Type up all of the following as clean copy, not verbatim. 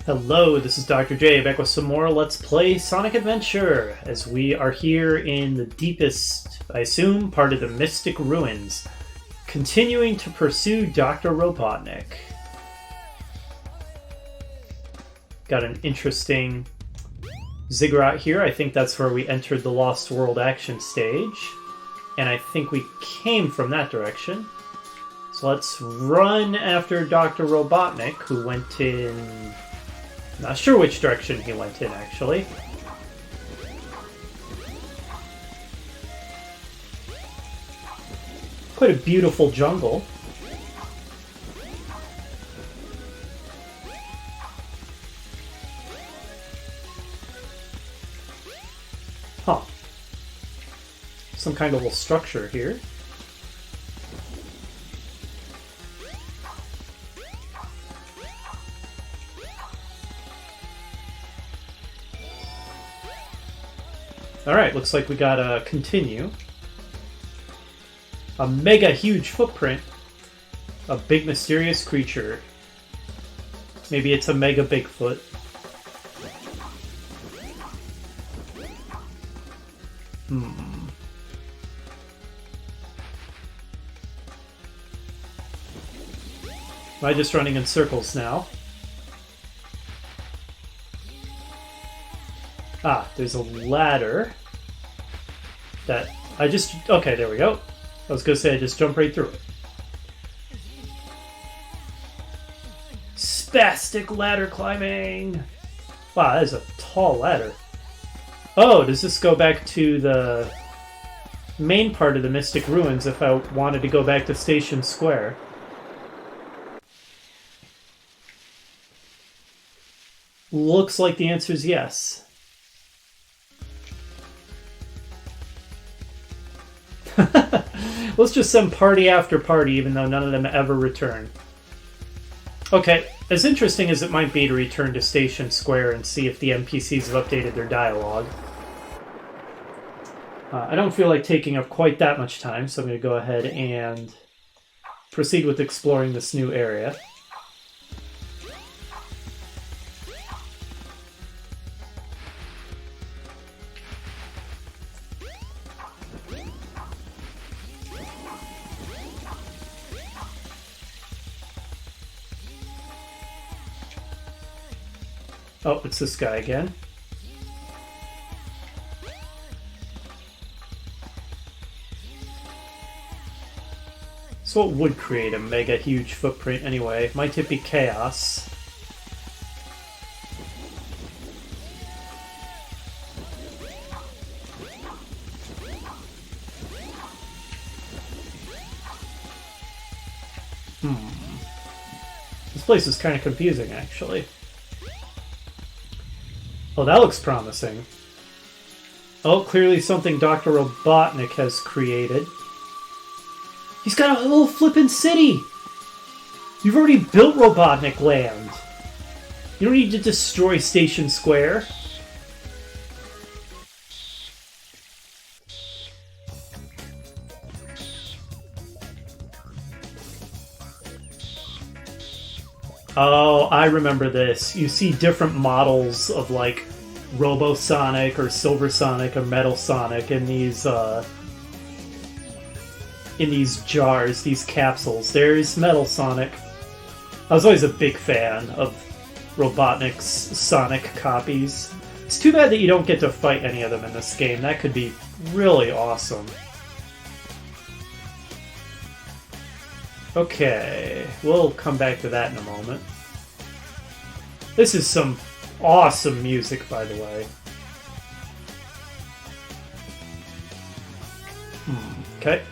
Hello, this is Dr. J, back with some more Let's Play Sonic Adventure, as we are here in the deepest, I assume, part of the Mystic Ruins, continuing to pursue Dr. Robotnik. Got an interesting ziggurat here. I think that's where we entered the Lost World action stage, and I think we came from that direction. So let's run after Dr. Robotnik, who went in... Not sure which direction he went in, actually. Quite a beautiful jungle. Huh. Some kind of little structure here. Alright, looks like we gotta continue. A mega huge footprint. A big mysterious creature. Maybe it's a mega Bigfoot. Am I just running in circles now? Ah, there's a ladder that I just... Okay, there we go. I was going to say I just jumped right through it. Spastic ladder climbing! Wow, that is a tall ladder. Oh, does this go back to the main part of the Mystic Ruins if I wanted to go back to Station Square? Looks like the answer is yes. Let's just send party after party, even though none of them ever return. Okay, as interesting as it might be to return to Station Square and see if the NPCs have updated their dialogue, I don't feel like taking up quite that much time, so I'm going to go ahead and proceed with exploring this new area. Oh, it's this guy again. So what would create a mega huge footprint anyway? Might it be chaos? This place is kind of confusing, actually. Oh, that looks promising. Oh, clearly something Dr. Robotnik has created. He's got a whole flippin' city! You've already built Robotnik Land. You don't need to destroy Station Square. Oh, I remember this. You see different models of, like, Robo Sonic or Silver Sonic or Metal Sonic in these jars, these capsules. There's Metal Sonic. I was always a big fan of Robotnik's Sonic copies. It's too bad that you don't get to fight any of them in this game. That could be really awesome. Okay, we'll come back to that in a moment. This is some awesome music, by the way. Okay.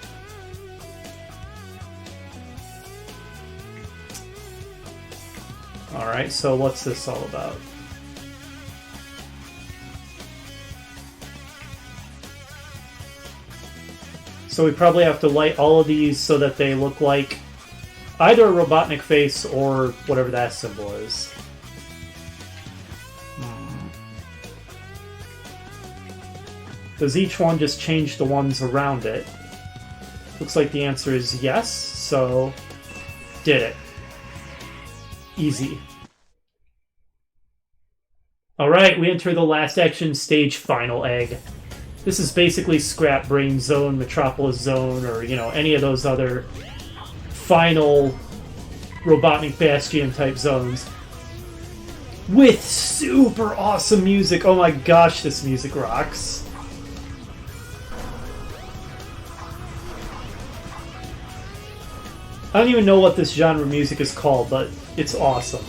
Alright, so what's this all about? So we probably have to light all of these so that they look like either a Robotnik face or whatever that symbol is. Does each one just change the ones around it? Looks like the answer is yes, so did it. Easy. Alright, we enter the last action stage, Final Egg. This is basically Scrap Brain Zone, Metropolis Zone, or, you know, any of those other final Robotnik Bastion type zones. With super awesome music. Oh my gosh, this music rocks. I don't even know what this genre of music is called, but it's awesome.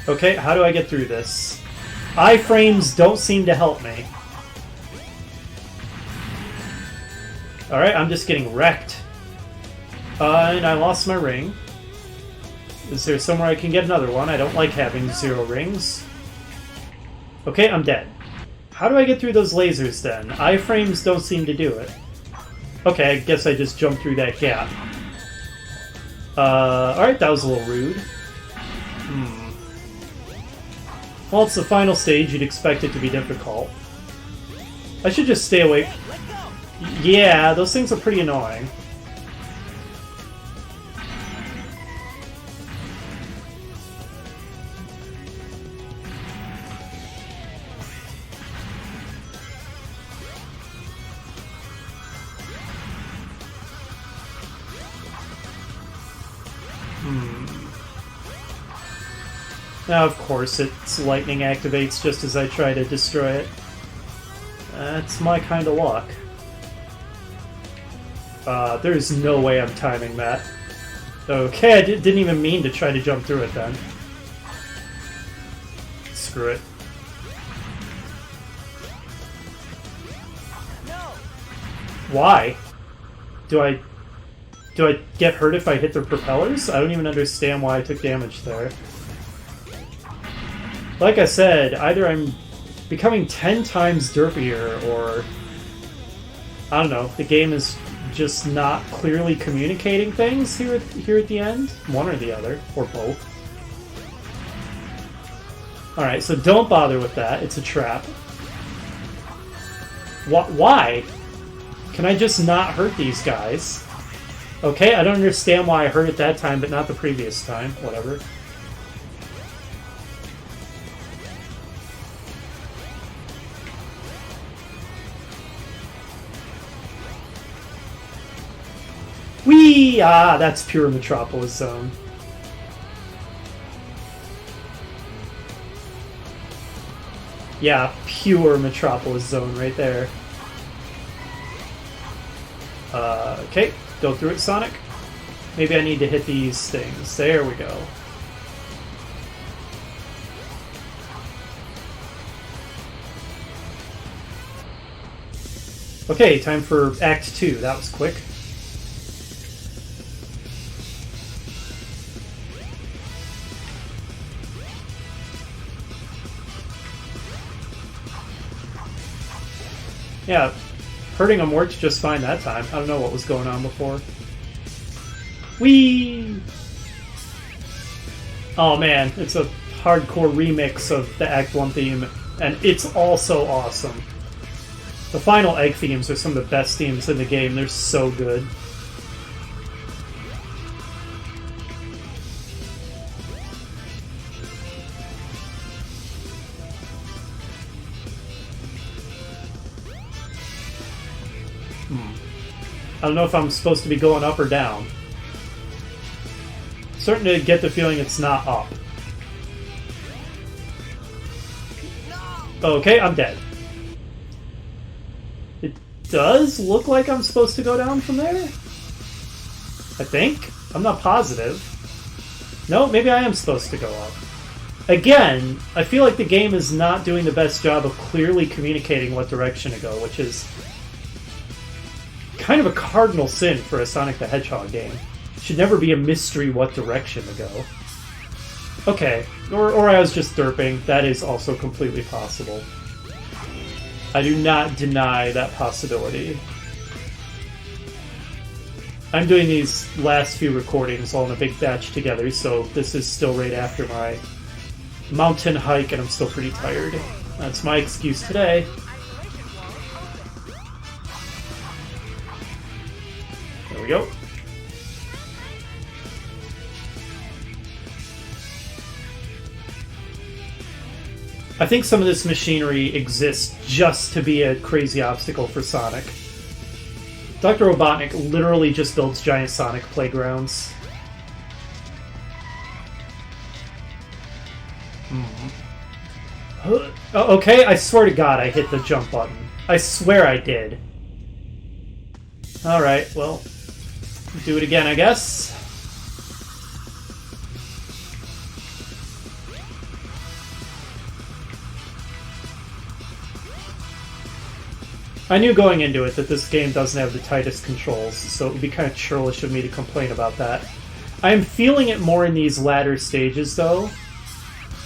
Okay, how do I get through this? Iframes don't seem to help me. Alright, I'm just getting wrecked. And I lost my ring. Is there somewhere I can get another one? I don't like having 0 rings. Okay, I'm dead. How do I get through those lasers then? Iframes don't seem to do it. Okay, I guess I just jumped through that gap. Alright, that was a little rude. Well, it's the final stage, you'd expect it to be difficult. I should just stay away. Yeah, those things are pretty annoying. Now, of course, its lightning activates just as I try to destroy it. That's my kind of luck. There's no way I'm timing that. Okay, I didn't even mean to try to jump through it then. Screw it. Why? Do I get hurt if I hit the propellers? I don't even understand why I took damage there. Like I said, either I'm becoming 10 times derpier, or I don't know, the game is just not clearly communicating things here at the end. One or the other, or both. Alright, so don't bother with that. It's a trap. Why? Can I just not hurt these guys? Okay, I don't understand why I hurt it that time, but not the previous time. Whatever. Whee! Ah, that's pure Metropolis Zone. Yeah, pure Metropolis Zone right there. Okay, go through it, Sonic. Maybe I need to hit these things. There we go. Okay, time for Act 2. That was quick. Yeah, hurting them worked just fine that time. I don't know what was going on before. Whee! Oh man, it's a hardcore remix of the Act 1 theme, and it's also awesome. The final egg themes are some of the best themes in the game. They're so good. I don't know if I'm supposed to be going up or down. Starting to get the feeling it's not up. Okay, I'm dead. It does look like I'm supposed to go down from there? I think? I'm not positive. No, maybe I am supposed to go up. Again, I feel like the game is not doing the best job of clearly communicating what direction to go, which is kind of a cardinal sin for a Sonic the Hedgehog game. It should never be a mystery what direction to go. Okay, or I was just derping. That is also completely possible. I do not deny that possibility. I'm doing these last few recordings all in a big batch together, so this is still right after my mountain hike, and I'm still pretty tired. That's my excuse today. There we go. I think some of this machinery exists just to be a crazy obstacle for Sonic. Dr. Robotnik literally just builds giant Sonic playgrounds. Okay, I swear to God I hit the jump button. I swear I did. Alright, well, do it again, I guess. I knew going into it that this game doesn't have the tightest controls, so it would be kind of churlish of me to complain about that. I am feeling it more in these latter stages, though,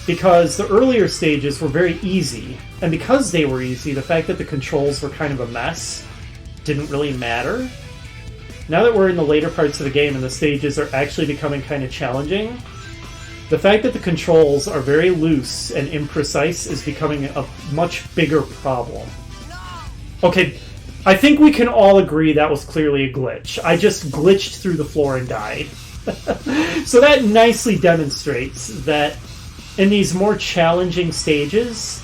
because the earlier stages were very easy, and because they were easy, the fact that the controls were kind of a mess didn't really matter. Now that we're in the later parts of the game and the stages are actually becoming kind of challenging, the fact that the controls are very loose and imprecise is becoming a much bigger problem. Okay, I think we can all agree that was clearly a glitch. I just glitched through the floor and died. So that nicely demonstrates that in these more challenging stages,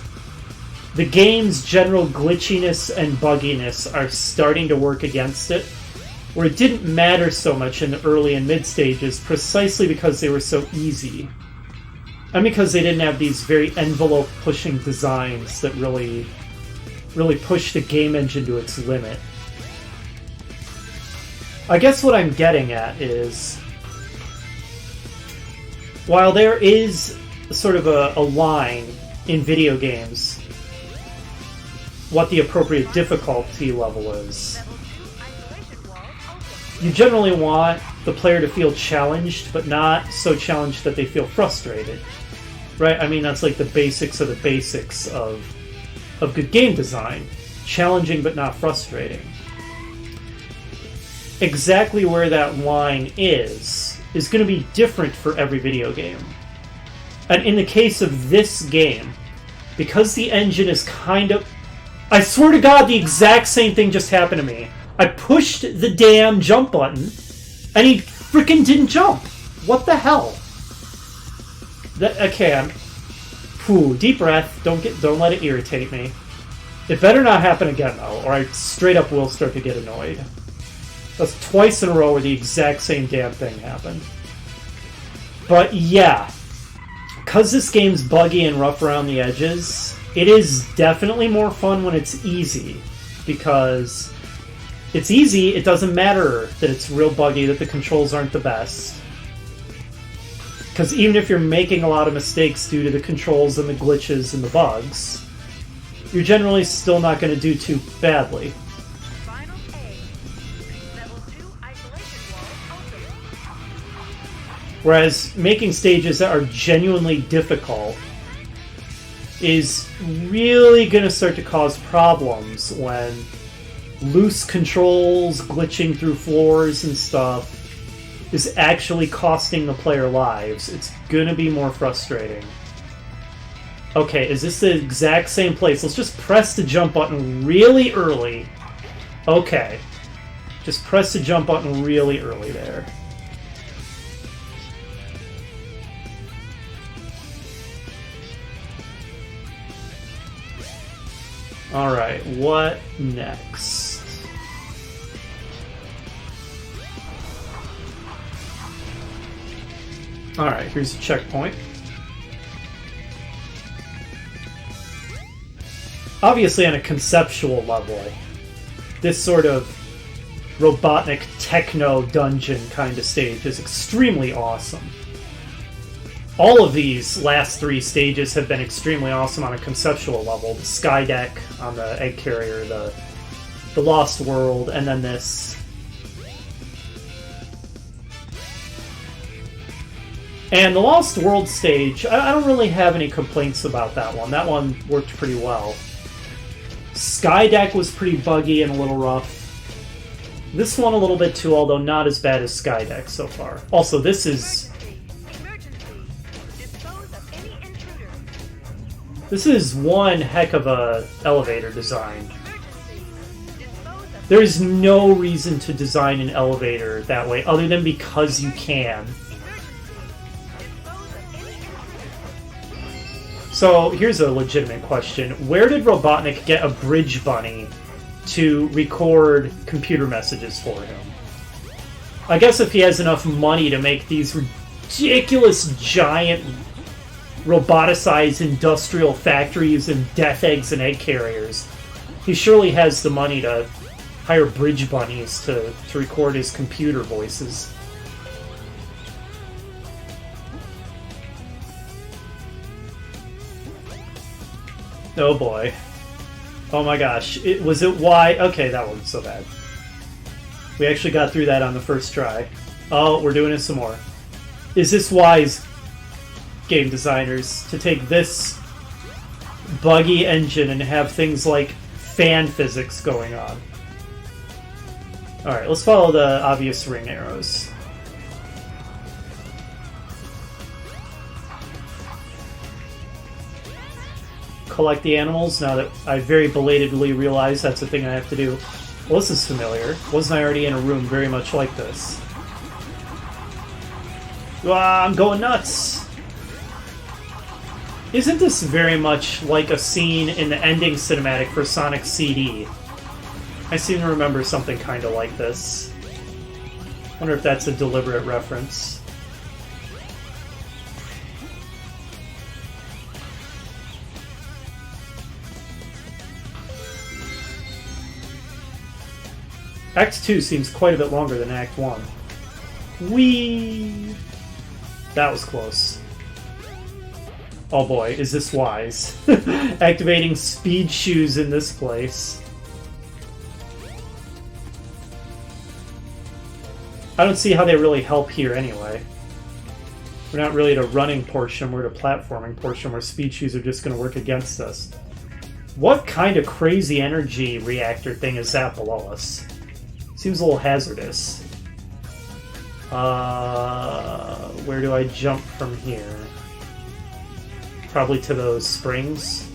the game's general glitchiness and bugginess are starting to work against it, where it didn't matter so much in the early and mid stages precisely because they were so easy. And because they didn't have these very envelope-pushing designs that really push the game engine to its limit. I guess what I'm getting at is, while there is sort of a line in video games what the appropriate difficulty level is, you generally want the player to feel challenged, but not so challenged that they feel frustrated. Right? I mean, that's like the basics of the basics of good game design. Challenging but not frustrating. Exactly where that line is going to be different for every video game. And in the case of this game, because the engine is kind of... I swear to God, the exact same thing just happened to me. I pushed the damn jump button, and he freaking didn't jump. What the hell? Okay, deep breath. Don't let it irritate me. It better not happen again, though, or I straight up will start to get annoyed. That's twice in a row where the exact same damn thing happened. But yeah, because this game's buggy and rough around the edges, it is definitely more fun when it's easy. Because it's easy, it doesn't matter that it's real buggy, that the controls aren't the best. Because even if you're making a lot of mistakes due to the controls and the glitches and the bugs, you're generally still not going to do too badly. Whereas making stages that are genuinely difficult is really going to start to cause problems when loose controls, glitching through floors and stuff is actually costing the player lives. It's going to be more frustrating. Okay, is this the exact same place? Let's just press the jump button really early. Okay. Just press the jump button really early there. Alright, what next? Alright, here's a checkpoint. Obviously, on a conceptual level, this sort of Robotnik techno dungeon kind of stage is extremely awesome. All of these last three stages have been extremely awesome on a conceptual level. The Sky Deck on the Egg Carrier, the Lost World, and then this. And the Lost World stage, I don't really have any complaints about that one. That one worked pretty well. Sky Deck was pretty buggy and a little rough. This one a little bit too, although not as bad as Sky Deck so far. Also, this is... This is one heck of a elevator design. There is no reason to design an elevator that way, other than because you can. So, here's a legitimate question. Where did Robotnik get a bridge bunny to record computer messages for him? I guess if he has enough money to make these ridiculous, giant, roboticized industrial factories and death eggs and egg carriers, he surely has the money to hire bridge bunnies to record his computer voices. Oh boy. Oh my gosh. Was it Y? Okay, that wasn't so bad. We actually got through that on the first try. Oh, we're doing it some more. Is this wise, game designers, to take this buggy engine and have things like fan physics going on? Alright, let's follow the obvious ring arrows. Collect the animals, now that I very belatedly realize that's a thing I have to do. Well, this is familiar. Wasn't I already in a room very much like this? Ah, I'm going nuts! Isn't this very much like a scene in the ending cinematic for Sonic CD? I seem to remember something kind of like this. Wonder if that's a deliberate reference. Act 2 seems quite a bit longer than Act 1. Whee! That was close. Oh boy, is this wise. Activating speed shoes in this place. I don't see how they really help here anyway. We're not really at a running portion, we're at a platforming portion where speed shoes are just going to work against us. What kind of crazy energy reactor thing is that below us? Seems a little hazardous. Where do I jump from here? Probably to those springs.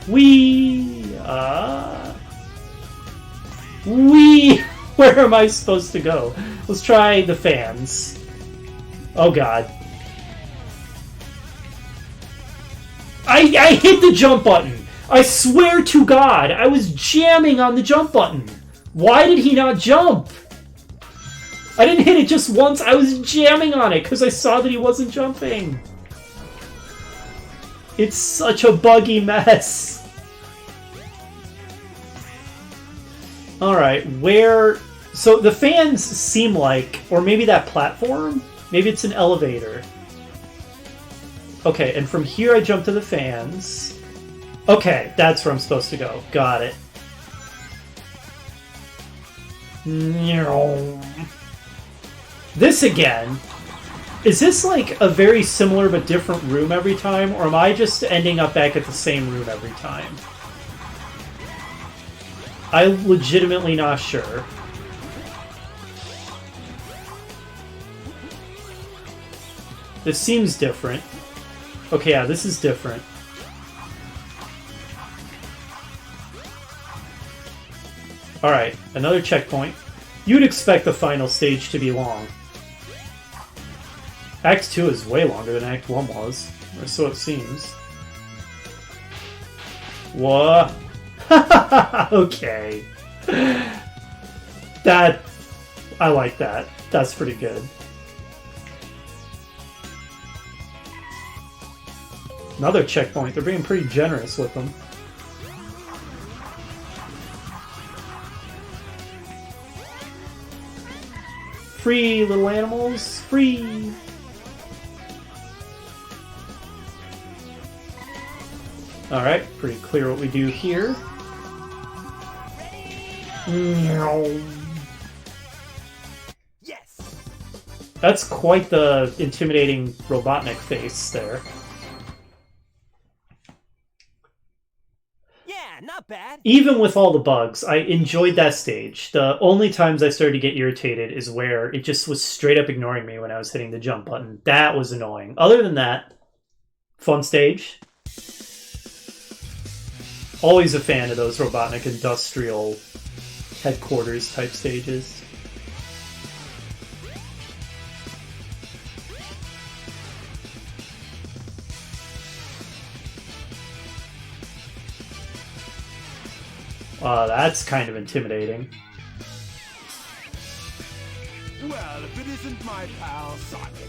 Whee! Whee! Where am I supposed to go? Let's try the fans. Oh god. I hit the jump button! I swear to God, I was jamming on the jump button. Why did he not jump? I didn't hit it just once, I was jamming on it because I saw that he wasn't jumping. It's such a buggy mess. Alright, where... So the fans seem like... Or maybe that platform? Maybe it's an elevator. Okay, and from here I jump to the fans. Okay, that's where I'm supposed to go. Got it. This again... Is this like a very similar but different room every time, or am I just ending up back at the same room every time? I'm legitimately not sure. This seems different. Okay, yeah, this is different. Alright, another checkpoint. You'd expect the final stage to be long. Act 2 is way longer than Act 1 was, or so it seems. What? Okay. That... I like that. That's pretty good. Another checkpoint. They're being pretty generous with them. Free, little animals! Free! Alright, pretty clear what we do here. Yes! That's quite the intimidating Robotnik face there. Yeah, not bad. Even with all the bugs, I enjoyed that stage. The only times I started to get irritated is where it just was straight up ignoring me when I was hitting the jump button. That was annoying. Other than that, Fun stage. Always a fan of those Robotnik industrial headquarters type stages. That's kind of intimidating. Well, if it isn't my pal Sonic,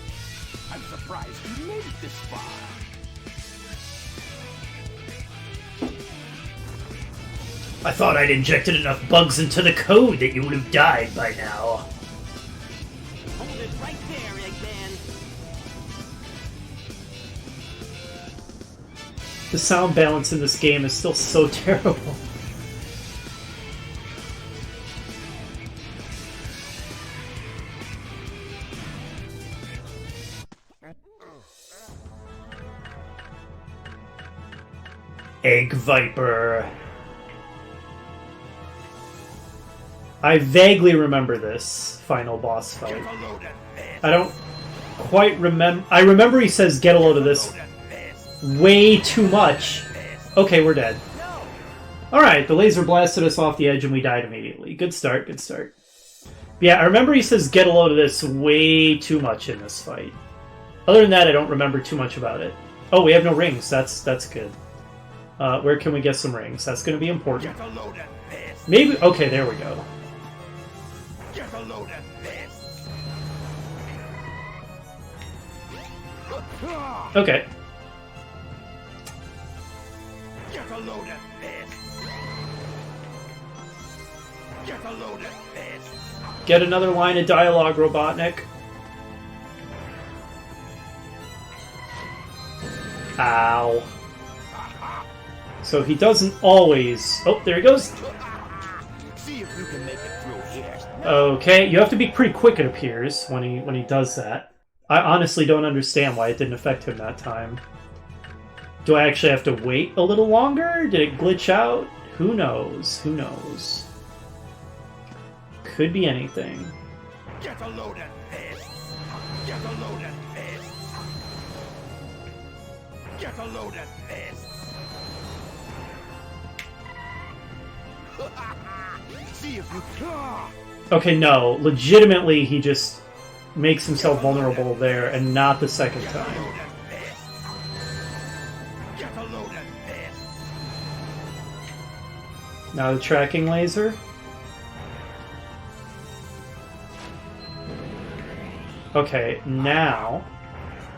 I'm surprised you made it this far. I thought I'd injected enough bugs into the code that you would have died by now. Hold it right there, Eggman. The sound balance in this game is still so terrible. Egg Viper. I vaguely remember this final boss fight. I don't quite remember. I remember he says, "Get a load of this." Way too much. Okay, we're dead. Alright, the laser blasted us off the edge and we died immediately. Good start, good start. Yeah, I remember he says, "Get a load of this" way too much in this fight. Other than that, I don't remember too much about it. Oh, we have no rings. That's good. Where can we get some rings? That's going to be important. Maybe... Okay, there we go. Get a load of this. Okay. Get a load of this. Get a load of this. Get another line of dialogue, Robotnik. Ow. So he doesn't always... Oh, there he goes. See if you can make it through here. Okay, you have to be pretty quick, it appears, when he does that. I honestly don't understand why it didn't affect him that time. Do I actually have to wait a little longer? Did it glitch out? Who knows? Who knows? Could be anything. Get a load of this. Get a load of this. Get a load of this. See if you can. Okay, no. Legitimately, he just makes himself vulnerable there, and not the second time. Get a load of this. Now the tracking laser. Okay, now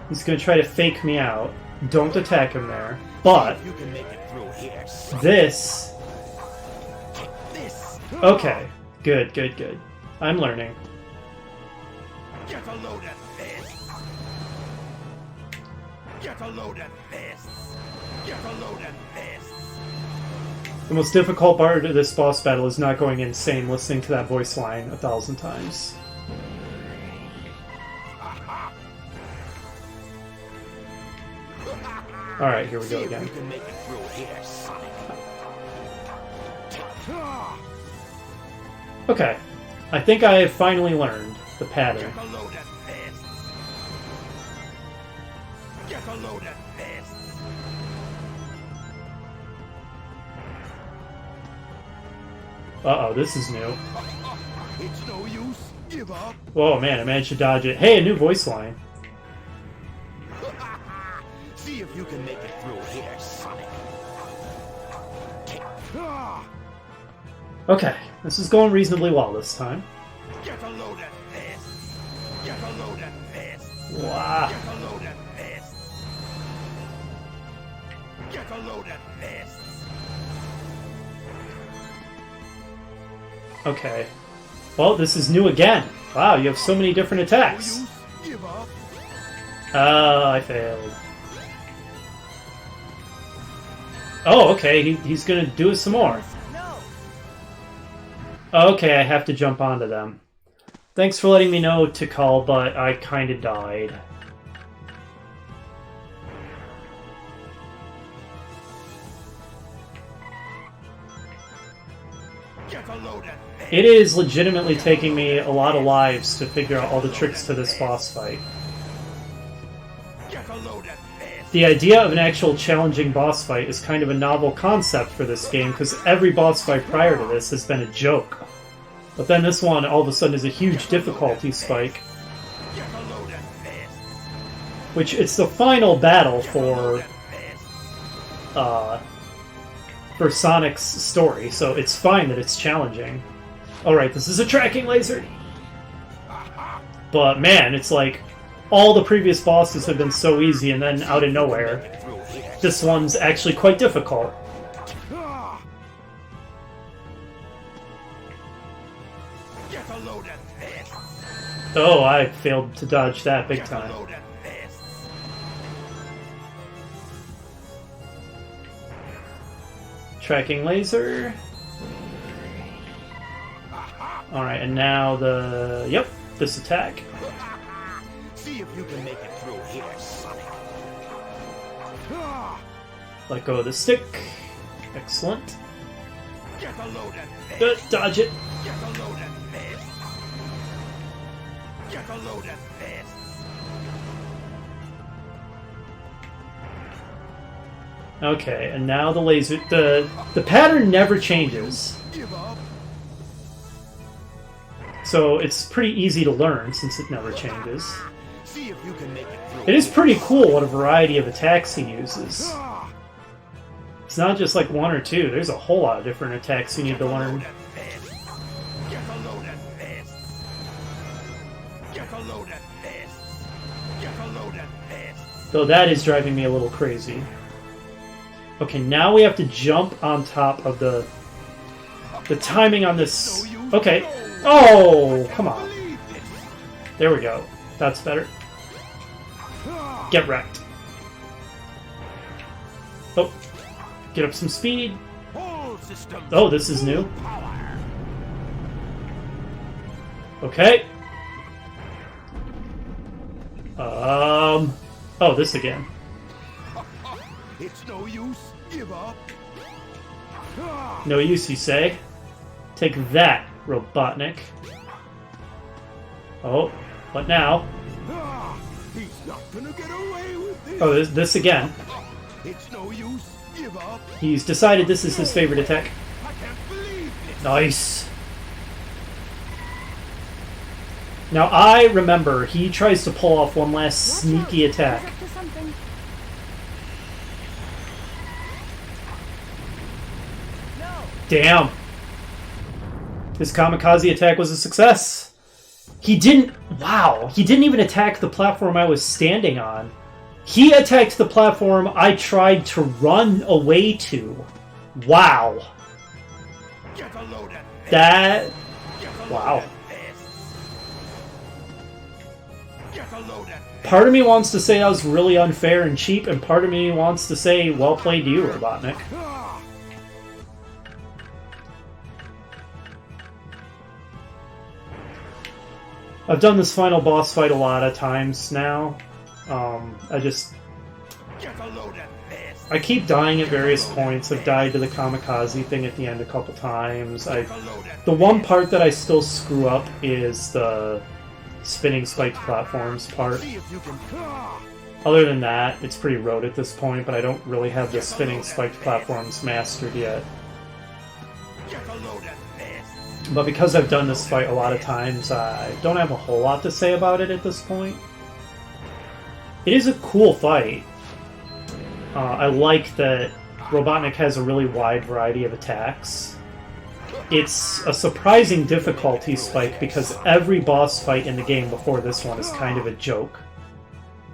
he's going to try to fake me out. Don't attack him there. But You can make it through here. this... This. Okay, good, good, good. I'm learning. Get a load of this. Get a load of this. Get a load of this. The most difficult part of this boss battle is not going insane listening to that voice line 1,000 times. Alright, here we go again. You can make it through here, Sonic. Okay, I think I have finally learned the pattern. Get a load of this. Get a load of this. Uh-oh, this is new. It's no use. Give up. Oh man, I managed to dodge it. Hey, a new voice line. See if you can make it through here, Sonic. Okay, this is going reasonably well this time. Get a load of this. Get a load of this. Wow. Get a load of this. Get a load of this. Okay. Well, this is new again. Wow, you have so many different attacks. No use. Give up. Oh, I failed. Oh, okay, he's gonna do it some more. No. Okay, I have to jump onto them. Thanks for letting me know to call, but I kinda died. Get a load of this. It is legitimately taking me a lot of lives to figure out all the tricks to this boss fight. Get a load of this. The idea of an actual challenging boss fight is kind of a novel concept for this game, because every boss fight prior to this has been a joke. But then this one, all of a sudden, is a huge difficulty spike. Which, it's the final battle for Sonic's story, so it's fine that it's challenging. Alright, this is a tracking laser! But man, it's like, all the previous bosses have been so easy, and then out of nowhere, this one's actually quite difficult. Oh, I failed to dodge that big time. Tracking laser. Alright, and now the... Yep, this attack. See if you can make it through here, Sonic. Let go of the stick. Excellent. Get a load of this. Dodge it. Get a load of this. Get a load of this. Okay, and now the laser... The pattern never changes. Give up. So it's pretty easy to learn since it never changes. See if you can make it through. It is pretty cool what a variety of attacks he uses. It's not just like one or two, there's a whole lot of different attacks you need to learn. Get a load of this. Get a load of this. Get a load of this. Though that is driving me a little crazy. Okay, now we have to jump on top of the timing on this... Okay. Oh, come on. There we go. That's better. Get wrecked. Oh. Get up some speed. Oh, this is new. Okay. Oh, this again. It's no use. Give up. No use, you say? Take that, Robotnik. Oh, what now? He's not gonna get away with this. Oh, this again. It's no use. Give up. He's decided this is his favorite attack. I can't believe this. Nice. Now, I remember he tries to pull off one last sneaky attack. Damn. His kamikaze attack was a success. He didn't... Wow. He didn't even attack the platform I was standing on. He attacked the platform I tried to run away to. Wow. That... Wow. Part of me wants to say that was really unfair and cheap, and part of me wants to say, well played you, Robotnik. I've done this final boss fight a lot of times now. I keep dying at various points. I've died to the kamikaze thing at the end a couple times. The one part that I still screw up is the spinning spiked platforms part. Other than that, it's pretty rote at this point, but I don't really have the spinning spiked platforms mastered yet. But because I've done this fight a lot of times, I don't have a whole lot to say about it at this point. It is a cool fight. I like that Robotnik has a really wide variety of attacks. It's a surprising difficulty spike because every boss fight in the game before this one is kind of a joke.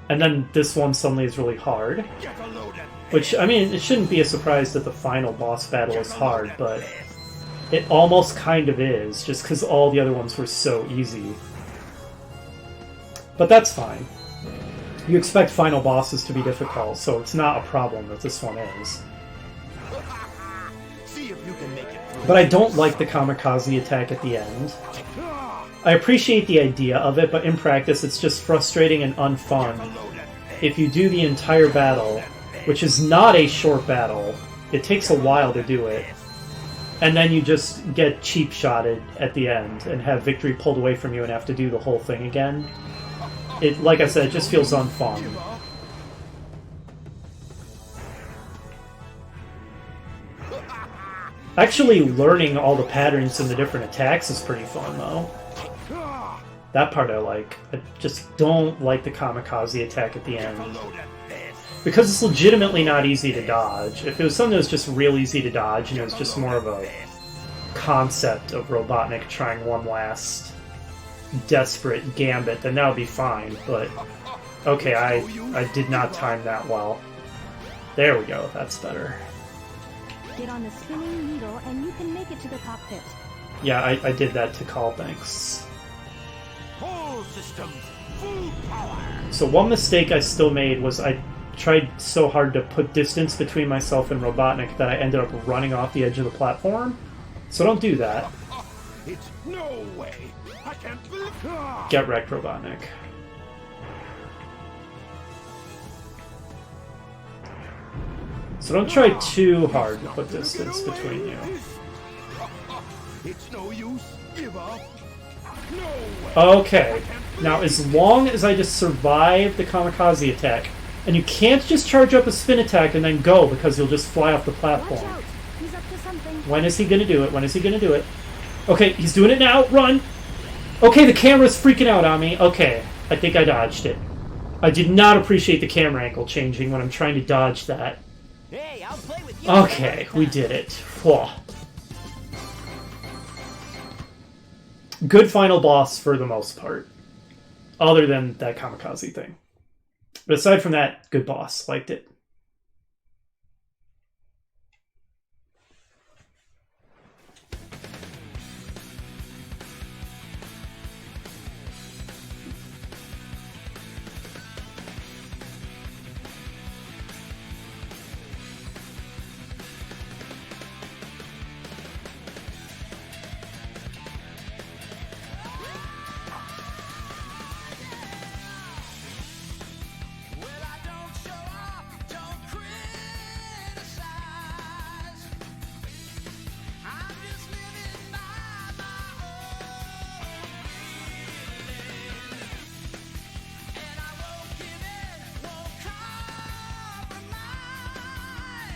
And then this one suddenly is really hard. Which, I mean, it shouldn't be a surprise that the final boss battle is hard, but it almost kind of is, just because all the other ones were so easy. But that's fine. You expect final bosses to be difficult, so it's not a problem that this one is. But I don't like the kamikaze attack at the end. I appreciate the idea of it, but in practice it's just frustrating and unfun. If you do the entire battle, which is not a short battle, it takes a while to do it, and then you just get cheap-shotted at the end and have victory pulled away from you and have to do the whole thing again. It, like I said, it just feels unfun. Actually, learning all the patterns and the different attacks is pretty fun, though. That part I like. I just don't like the kamikaze attack at the end. Because it's legitimately not easy to dodge. If it was something that was just real easy to dodge, and it was just more of a concept of Robotnik trying one last desperate gambit, then that would be fine, but... Okay, I did not time that well. There we go, that's better. Get on the spinning needle and you can make it to the cockpit. Yeah, I did that to call thanks. All systems, full power. So one mistake I still made was I tried so hard to put distance between myself and Robotnik that I ended up running off the edge of the platform. So don't do that. It's no way. I can't believe. Get wrecked, Robotnik. So don't try too hard to put distance between you. It's no use. Give up. No way. Okay. Now, as long as I just survive the kamikaze attack, and you can't just charge up a spin attack and then go because you'll just fly off the platform. Watch out. He's up to something. When is he gonna do it? When is he gonna do it? Okay, he's doing it now. Run! Okay, the camera's freaking out on me. Okay, I think I dodged it. I did not appreciate the camera angle changing when I'm trying to dodge that. Hey, I'll play with you. Okay, we did it. Whew. Good final boss for the most part. Other than that kamikaze thing. But aside from that, good boss. Liked it.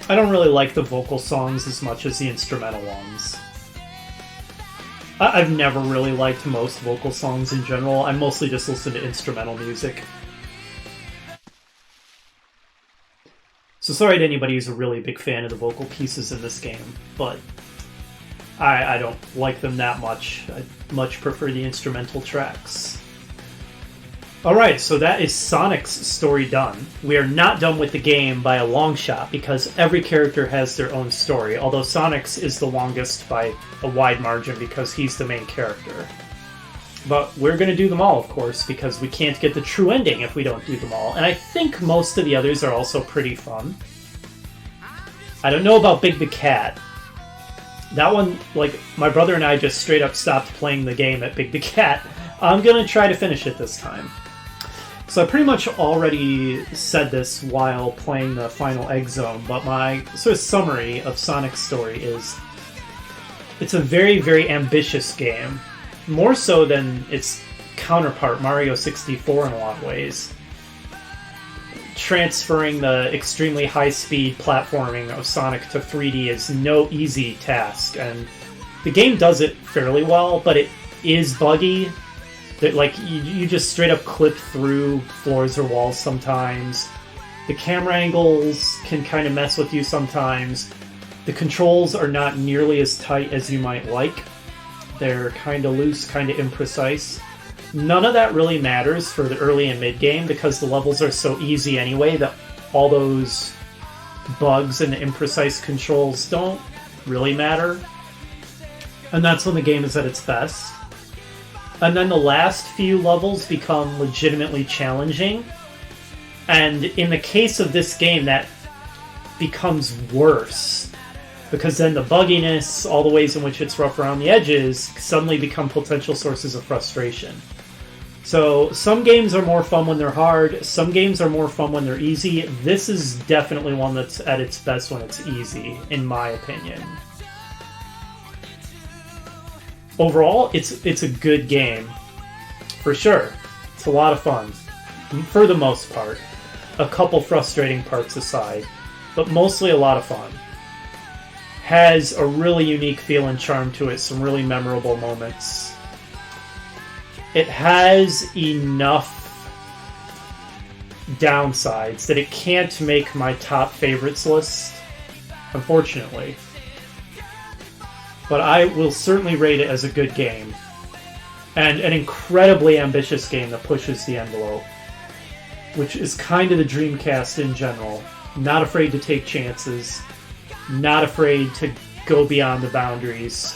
I don't really like the vocal songs as much as the instrumental ones. I've never really liked most vocal songs in general. I mostly just listen to instrumental music. So sorry to anybody who's a really big fan of the vocal pieces in this game, but I don't like them that much. I much prefer the instrumental tracks. Alright, so that is Sonic's story done. We are not done with the game by a long shot, because every character has their own story, although Sonic's is the longest by a wide margin because he's the main character. But we're going to do them all, of course, because we can't get the true ending if we don't do them all. And I think most of the others are also pretty fun. I don't know about Big the Cat. That one, like, my brother and I just straight up stopped playing the game at Big the Cat. I'm going to try to finish it this time. So I pretty much already said this while playing the final Egg Zone, but my sort of summary of Sonic's story is it's a very, very ambitious game. More so than its counterpart, Mario 64, in a lot of ways. Transferring the extremely high-speed platforming of Sonic to 3D is no easy task, and the game does it fairly well, but it is buggy. That, like, you just straight up clip through floors or walls sometimes. The camera angles can kind of mess with you sometimes. The controls are not nearly as tight as you might like. They're kind of loose, kind of imprecise. None of that really matters for the early and mid-game because the levels are so easy anyway that all those bugs and imprecise controls don't really matter. And that's when the game is at its best. And then the last few levels become legitimately challenging. And in the case of this game, that becomes worse. Because then the bugginess, all the ways in which it's rough around the edges, suddenly become potential sources of frustration. So some games are more fun when they're hard, some games are more fun when they're easy. This is definitely one that's at its best when it's easy, in my opinion. Overall, it's a good game. For sure. It's a lot of fun. For the most part. A couple frustrating parts aside. But mostly a lot of fun. has a really unique feel and charm to it, some really memorable moments. It has enough downsides that it can't make my top favorites list, unfortunately. But I will certainly rate it as a good game. And an incredibly ambitious game that pushes the envelope. Which is kind of the Dreamcast in general. Not afraid to take chances. Not afraid to go beyond the boundaries.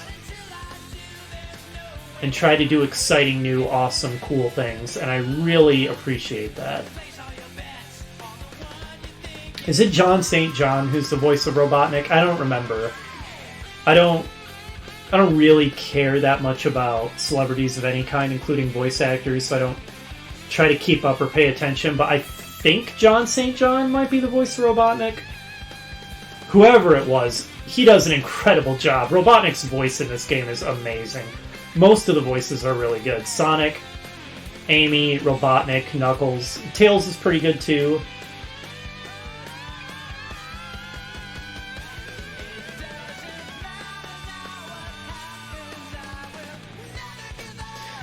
And try to do exciting, new, awesome, cool things. And I really appreciate that. Is it John St. John who's the voice of Robotnik? I don't remember. I don't really care that much about celebrities of any kind, including voice actors, so I don't try to keep up or pay attention, but I think John St. John might be the voice of Robotnik. Whoever it was, he does an incredible job. Robotnik's voice in this game is amazing. Most of the voices are really good. Sonic, Amy, Robotnik, Knuckles. Tails is pretty good too.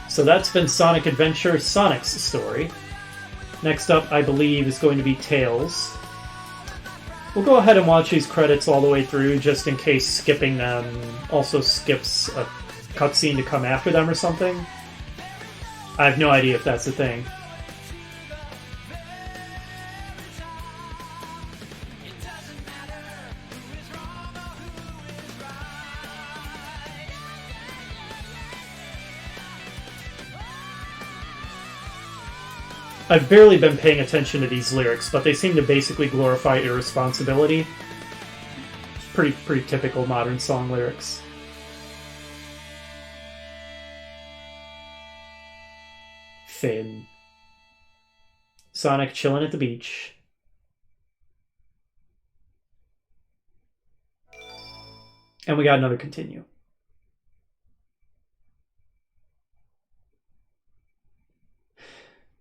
So that's been Sonic Adventure, Sonic's story. Next up, I believe, is going to be Tails. We'll go ahead and watch these credits all the way through, just in case skipping them also skips a cutscene to come after them or something. I have no idea if that's a thing. I've barely been paying attention to these lyrics, but they seem to basically glorify irresponsibility. Pretty typical modern song lyrics. Finn. Sonic chilling at the beach. And we got another continue.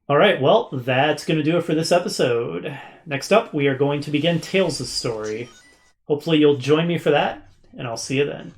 Alright, well, that's going to do it for this episode. Next up, we are going to begin Tails' story. Hopefully you'll join me for that, and I'll see you then.